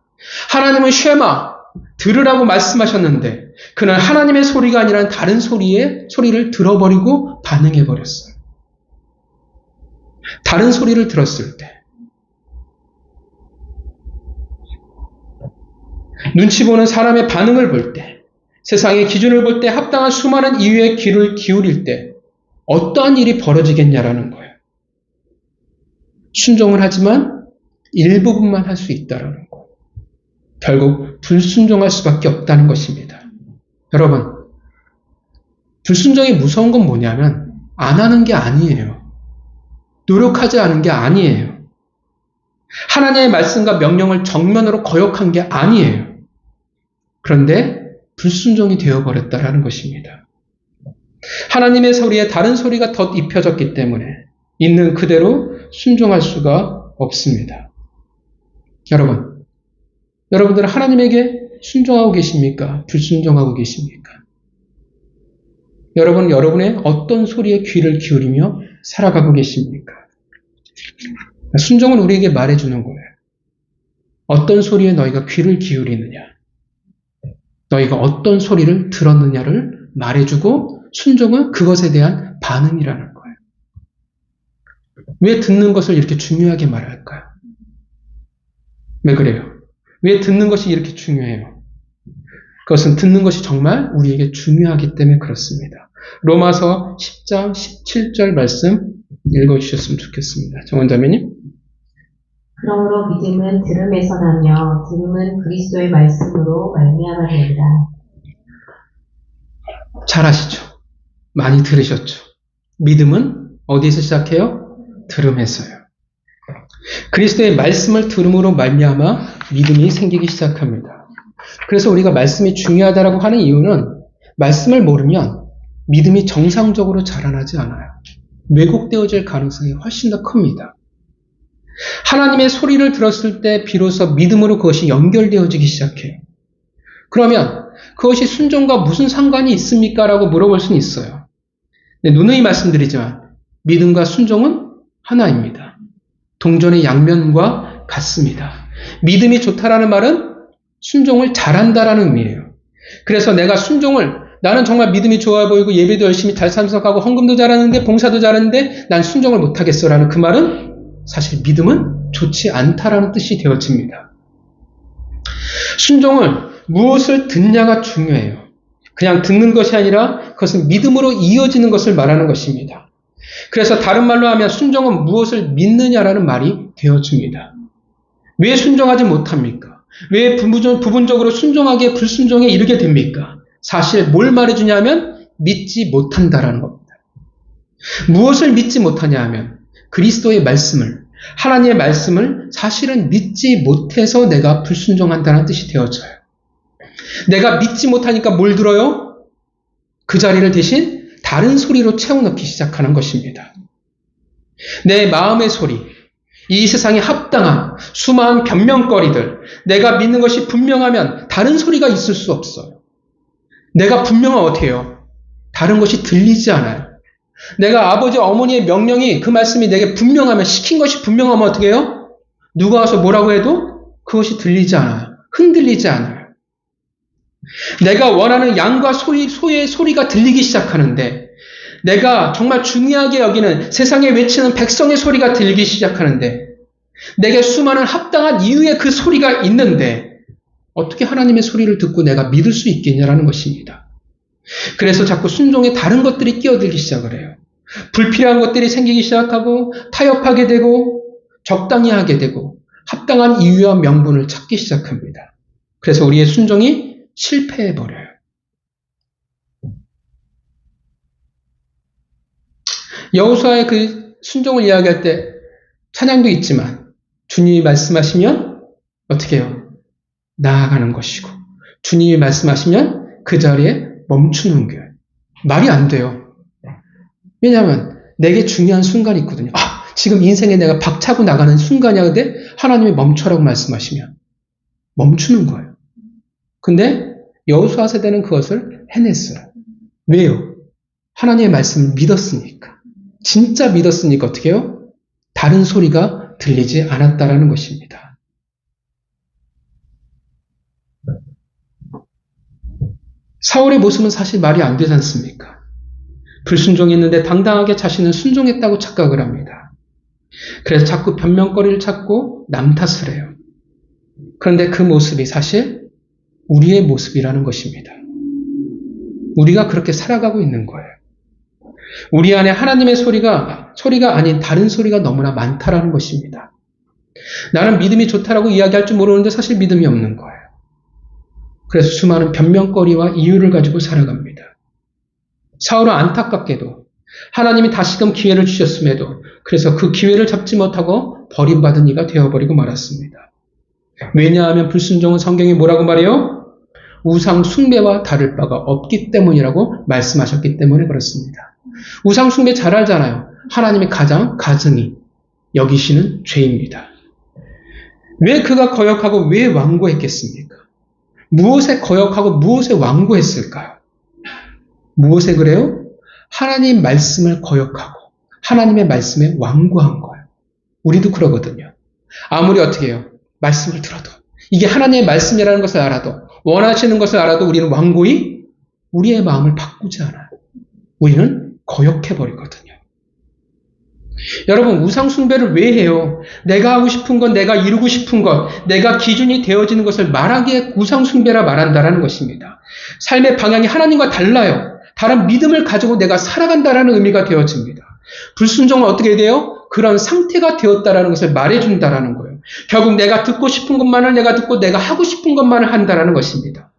하나님은 쉐마, 들으라고 말씀하셨는데 그는 하나님의 소리가 아니라 다른 소리를 들어버리고 반응해버렸어요. 다른 소리를 들었을 때 눈치 보는 사람의 반응을 볼 때 세상의 기준을 볼 때 합당한 수많은 이유에 귀를 기울일 때 어떠한 일이 벌어지겠냐라는 거예요. 순종을 하지만 일부분만 할 수 있다라는 거. 결국 불순종할 수밖에 없다는 것입니다. 여러분, 불순종이 무서운 건 뭐냐면 안 하는 게 아니에요. 노력하지 않은 게 아니에요. 하나님의 말씀과 명령을 정면으로 거역한 게 아니에요. 그런데 불순종이 되어버렸다라는 것입니다. 하나님의 소리에 다른 소리가 덧입혀졌기 때문에 있는 그대로 순종할 수가 없습니다. 여러분들은 하나님에게 순종하고 계십니까? 불순종하고 계십니까? 여러분, 여러분의 어떤 소리에 귀를 기울이며 살아가고 계십니까? 순종은 우리에게 말해주는 거예요. 어떤 소리에 너희가 귀를 기울이느냐, 너희가 어떤 소리를 들었느냐를 말해주고, 순종은 그것에 대한 반응이라는 거예요. 왜 듣는 것을 이렇게 중요하게 말할까요? 왜 그래요? 왜 듣는 것이 이렇게 중요해요? 그것은 듣는 것이 정말 우리에게 중요하기 때문에 그렇습니다. 로마서 10장 17절 말씀 읽어주셨으면 좋겠습니다. 정원자매님. 그러므로 믿음은 들음에서 나며 들음은 그리스도의 말씀으로 말미암아니라. 잘 아시죠? 많이 들으셨죠? 믿음은 어디에서 시작해요? 들음에서요. 그리스도의 말씀을 들음으로 말미암아 믿음이 생기기 시작합니다. 그래서 우리가 말씀이 중요하다고 하는 이유는 말씀을 모르면 믿음이 정상적으로 자라나지 않아요. 왜곡되어질 가능성이 훨씬 더 큽니다. 하나님의 소리를 들었을 때 비로소 믿음으로 그것이 연결되어지기 시작해요. 그러면 그것이 순종과 무슨 상관이 있습니까? 라고 물어볼 수는 있어요. 네, 누누이 말씀드리지만 믿음과 순종은 하나입니다. 동전의 양면과 같습니다. 믿음이 좋다라는 말은 순종을 잘한다라는 의미예요. 그래서 내가 나는 정말 믿음이 좋아 보이고 예배도 열심히 잘 참석하고 헌금도 잘하는데 봉사도 잘하는데 난 순종을 못하겠어라는 그 말은 사실 믿음은 좋지 않다라는 뜻이 되어집니다. 순종은 무엇을 듣냐가 중요해요. 그냥 듣는 것이 아니라 그것은 믿음으로 이어지는 것을 말하는 것입니다. 그래서 다른 말로 하면 순종은 무엇을 믿느냐라는 말이 되어집니다. 왜 순종하지 못합니까? 왜 부분적으로 순종하게 불순종에 이르게 됩니까? 사실 뭘 말해주냐면 믿지 못한다라는 겁니다. 무엇을 믿지 못하냐 하면 그리스도의 말씀을, 하나님의 말씀을 사실은 믿지 못해서 내가 불순종한다는 뜻이 되어져요. 내가 믿지 못하니까 뭘 들어요? 그 자리를 대신 다른 소리로 채워넣기 시작하는 것입니다. 내 마음의 소리, 이 세상에 합당한 수많은 변명거리들, 내가 믿는 것이 분명하면 다른 소리가 있을 수 없어요. 내가 분명하면 어떻게 해요? 다른 것이 들리지 않아요. 내가 아버지, 어머니의 명령이 그 말씀이 내게 분명하면, 시킨 것이 분명하면 어떻게 해요? 누가 와서 뭐라고 해도 그것이 들리지 않아요. 흔들리지 않아요. 내가 원하는 양과 소의 소리가 들리기 시작하는데, 내가 정말 중요하게 여기는 세상에 외치는 백성의 소리가 들리기 시작하는데, 내게 수많은 합당한 이유의 그 소리가 있는데 어떻게 하나님의 소리를 듣고 내가 믿을 수 있겠냐라는 것입니다. 그래서 자꾸 순종에 다른 것들이 끼어들기 시작을 해요. 불필요한 것들이 생기기 시작하고 타협하게 되고 적당히 하게 되고 합당한 이유와 명분을 찾기 시작합니다. 그래서 우리의 순종이 실패해버려요. 여호수아의 그 순종을 이야기할 때 찬양도 있지만 주님이 말씀하시면 어떻게 해요? 나아가는 것이고 주님이 말씀하시면 그 자리에 멈추는 거예요. 말이 안 돼요. 왜냐하면 내게 중요한 순간이 있거든요. 지금 인생에 내가 박차고 나가는 순간이야. 근데 하나님이 멈춰라고 말씀하시면 멈추는 거예요. 근데 여호수아 세대는 그것을 해냈어요. 왜요? 하나님의 말씀을 믿었으니까. 진짜 믿었으니까 어떻게 해요? 다른 소리가 들리지 않았다라는 것입니다. 사울의 모습은 사실 말이 안 되지 않습니까? 불순종했는데 당당하게 자신은 순종했다고 착각을 합니다. 그래서 자꾸 변명거리를 찾고 남 탓을 해요. 그런데 그 모습이 사실 우리의 모습이라는 것입니다. 우리가 그렇게 살아가고 있는 거예요. 우리 안에 하나님의 소리가 아닌 다른 소리가 너무나 많다라는 것입니다. 나는 믿음이 좋다라고 이야기할 줄 모르는데 사실 믿음이 없는 거예요. 그래서 수많은 변명거리와 이유를 가지고 살아갑니다. 사울은 안타깝게도 하나님이 다시금 기회를 주셨음에도 그래서 그 기회를 잡지 못하고 버림받은 이가 되어버리고 말았습니다. 왜냐하면 불순종은 성경이 뭐라고 말해요? 우상 숭배와 다를 바가 없기 때문이라고 말씀하셨기 때문에 그렇습니다. 우상 숭배 잘 알잖아요. 하나님이 가장 가증히 여기시는 죄입니다. 왜 그가 거역하고 왜 완고했겠습니까? 무엇에 거역하고 무엇에 완고했을까요? 무엇에 그래요? 하나님 말씀을 거역하고 하나님의 말씀에 완고한 거예요. 우리도 그러거든요. 아무리 어떻게 해요? 말씀을 들어도 이게 하나님의 말씀이라는 것을 알아도 원하시는 것을 알아도 우리는 완고히 우리의 마음을 바꾸지 않아요. 우리는 거역해버리거든요. 여러분, 우상숭배를 왜 해요? 내가 하고 싶은 것, 내가 이루고 싶은 것, 내가 기준이 되어지는 것을 말하기에 우상숭배라 말한다라는 것입니다. 삶의 방향이 하나님과 달라요. 다른 믿음을 가지고 내가 살아간다라는 의미가 되어집니다. 불순종은 어떻게 돼요? 그런 상태가 되었다라는 것을 말해준다라는 거예요. 결국 내가 듣고 싶은 것만을 내가 듣고 내가 하고 싶은 것만을 한다라는 것입니다.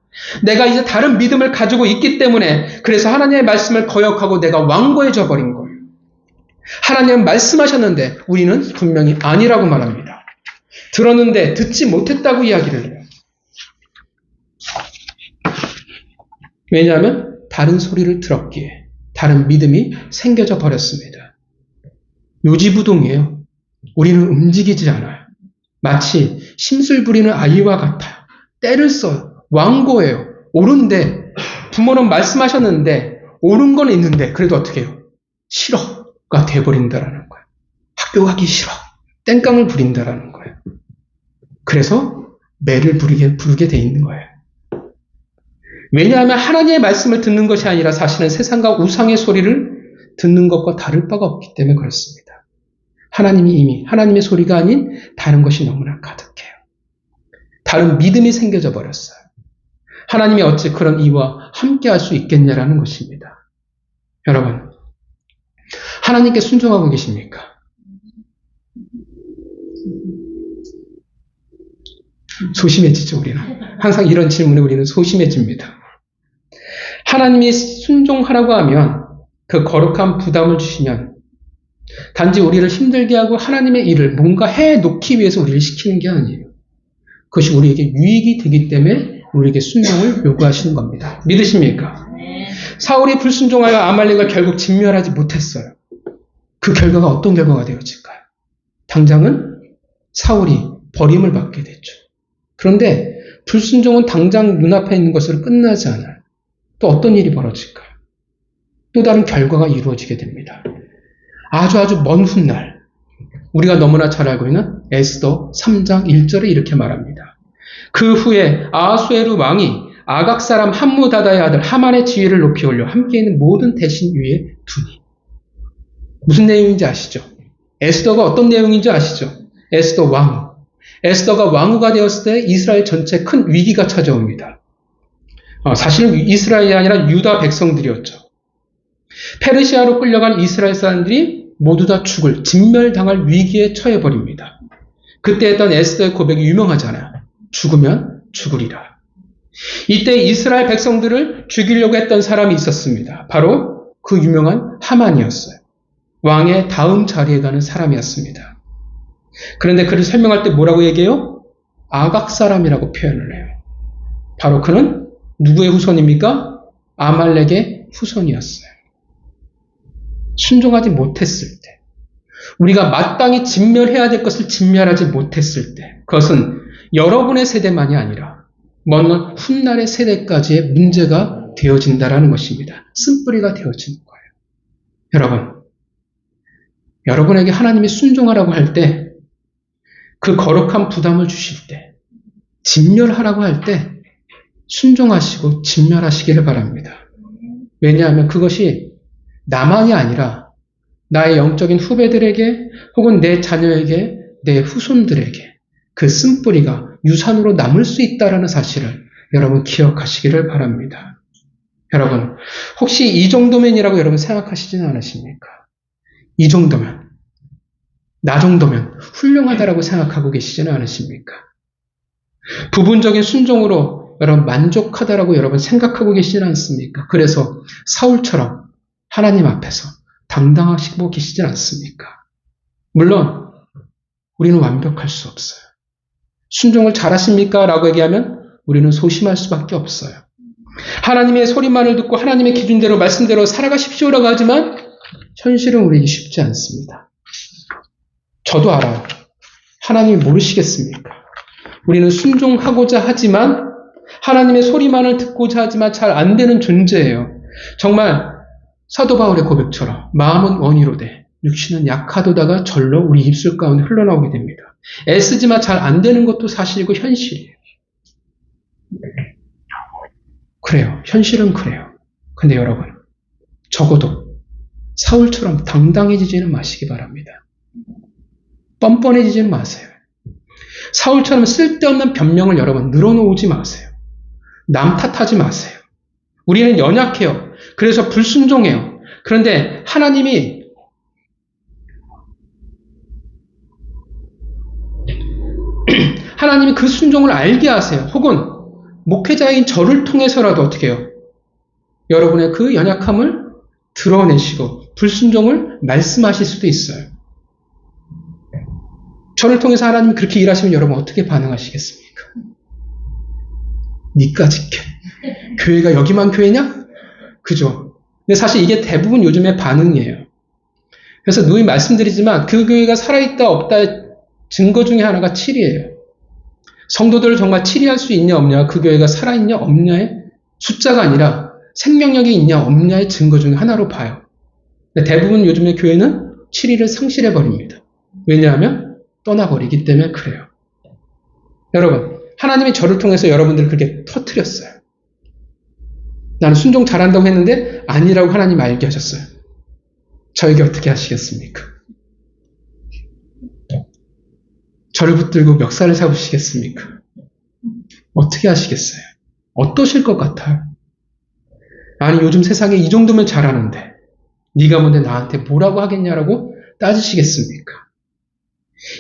내가 이제 다른 믿음을 가지고 있기 때문에 그래서 하나님의 말씀을 거역하고 내가 완고해져 버린 거예요. 하나님은 말씀하셨는데 우리는 분명히 아니라고 말합니다. 들었는데 듣지 못했다고 이야기를 해요. 왜냐하면 다른 소리를 들었기에 다른 믿음이 생겨져 버렸습니다. 요지부동이에요. 우리는 움직이지 않아요. 마치 심술 부리는 아이와 같아요. 때를 써요. 완고해요. 옳은데 부모는 말씀하셨는데 옳은 건 있는데 그래도 어떻게 해요? 싫어가 돼버린다라는 거예요. 학교 가기 싫어. 땡깡을 부린다라는 거예요. 그래서 매를 부르게 돼 있는 거예요. 왜냐하면 하나님의 말씀을 듣는 것이 아니라 사실은 세상과 우상의 소리를 듣는 것과 다를 바가 없기 때문에 그렇습니다. 하나님이 이미 하나님의 소리가 아닌 다른 것이 너무나 가득해요. 다른 믿음이 생겨져 버렸어요. 하나님이 어찌 그런 이와 함께 할 수 있겠냐라는 것입니다. 여러분, 하나님께 순종하고 계십니까? 소심해지죠, 우리는. 항상 이런 질문에 우리는 소심해집니다. 하나님이 순종하라고 하면 그 거룩한 부담을 주시면 단지 우리를 힘들게 하고 하나님의 일을 뭔가 해놓기 위해서 우리를 시키는 게 아니에요. 그것이 우리에게 유익이 되기 때문에 우리에게 순종을 요구하시는 겁니다. 믿으십니까? 사울이 불순종하여 아말렉을 결국 진멸하지 못했어요. 그 결과가 어떤 결과가 되어질까요? 당장은 사울이 버림을 받게 됐죠. 그런데 불순종은 당장 눈앞에 있는 것으로 끝나지 않아요. 또 어떤 일이 벌어질까요? 또 다른 결과가 이루어지게 됩니다. 아주 먼 훗날 우리가 너무나 잘 알고 있는 에스더 3장 1절에 이렇게 말합니다. 그 후에 아하수에르 왕이 아각 사람 함무다다의 아들 하만의 지위를 높이 올려 함께 있는 모든 대신 위에 두니. 무슨 내용인지 아시죠? 에스더가 어떤 내용인지 아시죠? 에스더 왕후. 에스더가 왕후가 되었을 때 이스라엘 전체에 큰 위기가 찾아옵니다. 사실은 이스라엘이 아니라 유다 백성들이었죠. 페르시아로 끌려간 이스라엘 사람들이 모두 다 진멸당할 위기에 처해버립니다. 그때 했던 에스더의 고백이 유명하잖아요. 죽으면 죽으리라. 이때 이스라엘 백성들을 죽이려고 했던 사람이 있었습니다. 바로 그 유명한 하만이었어요. 왕의 다음 자리에 가는 사람이었습니다. 그런데 그를 설명할 때 뭐라고 얘기해요? 아각 사람이라고 표현을 해요. 바로 그는 누구의 후손입니까? 아말렉의 후손이었어요. 순종하지 못했을 때, 우리가 마땅히 진멸해야 될 것을 진멸하지 못했을 때, 그것은 여러분의 세대만이 아니라 먼 훗날의 세대까지의 문제가 되어진다라는 것입니다. 쓴뿌리가 되어지는 거예요. 여러분, 여러분에게 하나님이 순종하라고 할 때, 그 거룩한 부담을 주실 때, 진멸하라고 할 때 순종하시고 진멸하시기를 바랍니다. 왜냐하면 그것이 나만이 아니라 나의 영적인 후배들에게 혹은 내 자녀에게, 내 후손들에게 그 쓴뿌리가 유산으로 남을 수 있다는 사실을 여러분 기억하시기를 바랍니다. 여러분, 혹시 이 정도면이라고 여러분 생각하시지는 않으십니까? 이 정도면, 나 정도면 훌륭하다라고 생각하고 계시지는 않으십니까? 부분적인 순종으로 여러분 만족하다라고 여러분 생각하고 계시지는 않습니까? 그래서 사울처럼 하나님 앞에서 당당하시고 계시진 않습니까? 물론 우리는 완벽할 수 없어요. 순종을 잘하십니까? 라고 얘기하면 우리는 소심할 수밖에 없어요. 하나님의 소리만을 듣고 하나님의 기준대로 말씀대로 살아가십시오라고 하지만 현실은 우리에게 쉽지 않습니다. 저도 알아요. 하나님이 모르시겠습니까? 우리는 순종하고자 하지만 하나님의 소리만을 듣고자 하지만 잘 안 되는 존재예요. 정말 사도 바울의 고백처럼 마음은 원이로되 육신은 약하도다가 절로 우리 입술 가운데 흘러나오게 됩니다. 애쓰지만 잘 안 되는 것도 사실이고 현실이에요. 그래요. 현실은 그래요. 근데 여러분, 적어도 사울처럼 당당해지지는 마시기 바랍니다. 뻔뻔해지지는 마세요. 사울처럼 쓸데없는 변명을 여러분 늘어놓지 마세요. 남 탓하지 마세요. 우리는 연약해요. 그래서 불순종해요. 그런데 하나님이 그 순종을 알게 하세요. 혹은 목회자인 저를 통해서라도 어떻게 해요? 여러분의 그 연약함을 드러내시고 불순종을 말씀하실 수도 있어요. 저를 통해서 하나님이 그렇게 일하시면 여러분 어떻게 반응하시겠습니까? 니까짓 교회가 여기만 교회냐? 그죠? 근데 사실 이게 대부분 요즘의 반응이에요. 그래서 누이 말씀드리지만 그 교회가 살아있다 없다 증거 중에 하나가 7이에요. 성도들을 정말 치리할 수 있냐 없냐, 그 교회가 살아있냐 없냐의 숫자가 아니라 생명력이 있냐 없냐의 증거 중에 하나로 봐요. 근데 대부분 요즘의 교회는 7위를 상실해버립니다. 왜냐하면 떠나버리기 때문에 그래요. 여러분, 하나님이 저를 통해서 여러분들을 그렇게 터뜨렸어요. 나는 순종 잘한다고 했는데 아니라고 하나님 알게 하셨어요. 저에게 어떻게 하시겠습니까? 저를 붙들고 멱살을 잡으시겠습니까? 어떻게 하시겠어요? 어떠실 것 같아요? 아니 요즘 세상에 이 정도면 잘하는데 네가 뭔데 나한테 뭐라고 하겠냐라고 따지시겠습니까?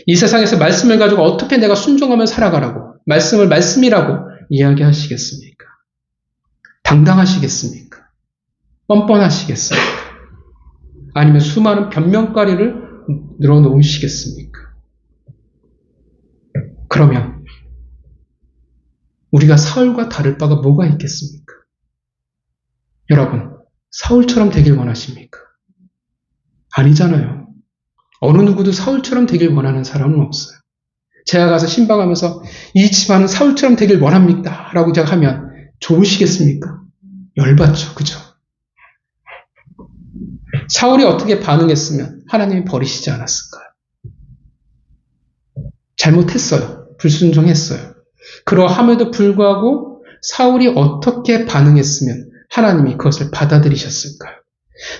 이 세상에서 말씀을 가지고 어떻게 내가 순종하며 살아가라고 말씀을 말씀이라고 이야기하시겠습니까? 당당하시겠습니까? 뻔뻔하시겠습니까? 아니면 수많은 변명거리를 늘어놓으시겠습니까? 그러면 우리가 사울과 다를 바가 뭐가 있겠습니까? 여러분, 사울처럼 되길 원하십니까? 아니잖아요. 어느 누구도 사울처럼 되길 원하는 사람은 없어요. 제가 가서 신방하면서 이 집안은 사울처럼 되길 원합니다 라고 제가 하면 좋으시겠습니까? 열받죠. 그죠? 사울이 어떻게 반응했으면 하나님이 버리시지 않았을까요? 잘못했어요. 불순종했어요. 그러함에도 불구하고 사울이 어떻게 반응했으면 하나님이 그것을 받아들이셨을까요?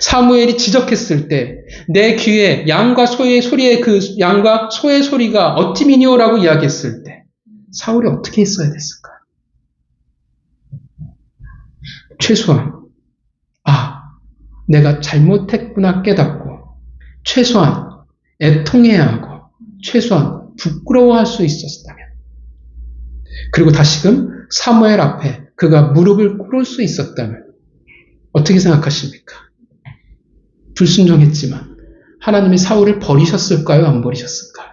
사무엘이 지적했을 때 내 귀에 양과 소의 소리에 그 양과 소의 소리가 어찌 미니오라고 이야기했을 때 사울이 어떻게 했어야 됐을까요? 최소한 내가 잘못했구나 깨닫고 최소한 애통해야 하고 최소한 부끄러워할 수 있었다면 그리고 다시금 사무엘 앞에 그가 무릎을 꿇을 수 있었다면 어떻게 생각하십니까? 불순종했지만 하나님이 사울을 버리셨을까요? 안 버리셨을까요?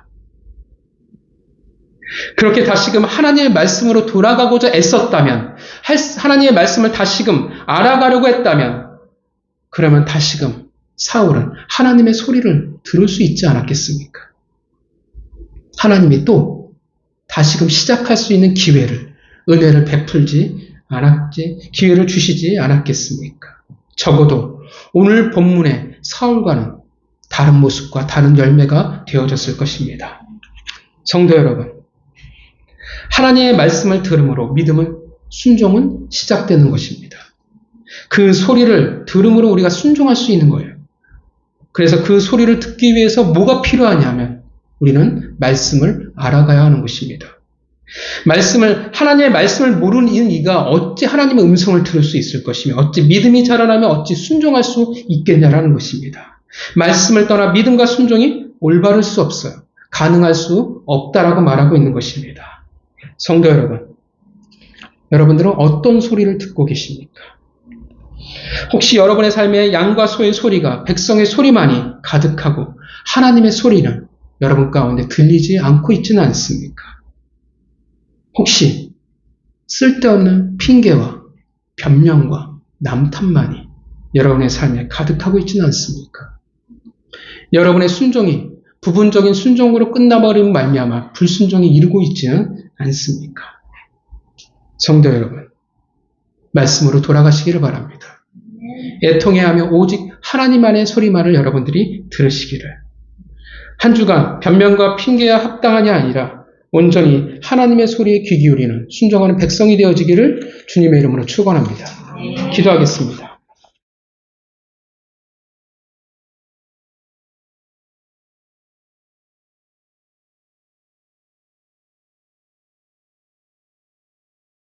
그렇게 다시금 하나님의 말씀으로 돌아가고자 애썼다면 하나님의 말씀을 다시금 알아가려고 했다면 그러면 다시금 사울은 하나님의 소리를 들을 수 있지 않았겠습니까? 하나님이 또 다시금 시작할 수 있는 은혜를 베풀지 않았지, 기회를 주시지 않았겠습니까? 적어도 오늘 본문의 사울과는 다른 모습과 다른 열매가 되어졌을 것입니다. 성도 여러분, 하나님의 말씀을 들음으로 순종은 시작되는 것입니다. 그 소리를 들음으로 우리가 순종할 수 있는 거예요. 그래서 그 소리를 듣기 위해서 뭐가 필요하냐면 우리는 말씀을 알아가야 하는 것입니다. 하나님의 말씀을 모르는 이가 어찌 하나님의 음성을 들을 수 있을 것이며 어찌 믿음이 자라나면 어찌 순종할 수 있겠냐라는 것입니다. 말씀을 떠나 믿음과 순종이 올바를 수 없어요. 가능할 수 없다라고 말하고 있는 것입니다. 성도 여러분, 여러분들은 어떤 소리를 듣고 계십니까? 혹시 여러분의 삶에 양과 소의 소리가 백성의 소리만이 가득하고 하나님의 소리는 여러분 가운데 들리지 않고 있지는 않습니까? 혹시 쓸데없는 핑계와 변명과 남탓만이 여러분의 삶에 가득하고 있지는 않습니까? 여러분의 순종이 부분적인 순종으로 끝나버리는 말미암아 불순종이 이루고 있지는 않습니까? 성도 여러분, 말씀으로 돌아가시기를 바랍니다. 애통해하며 오직 하나님만의 소리만을 여러분들이 들으시기를. 한 주간 변명과 핑계야 합당하냐 아니라 온전히 하나님의 소리에 귀 기울이는 순종하는 백성이 되어지기를 주님의 이름으로 축원합니다. 기도하겠습니다.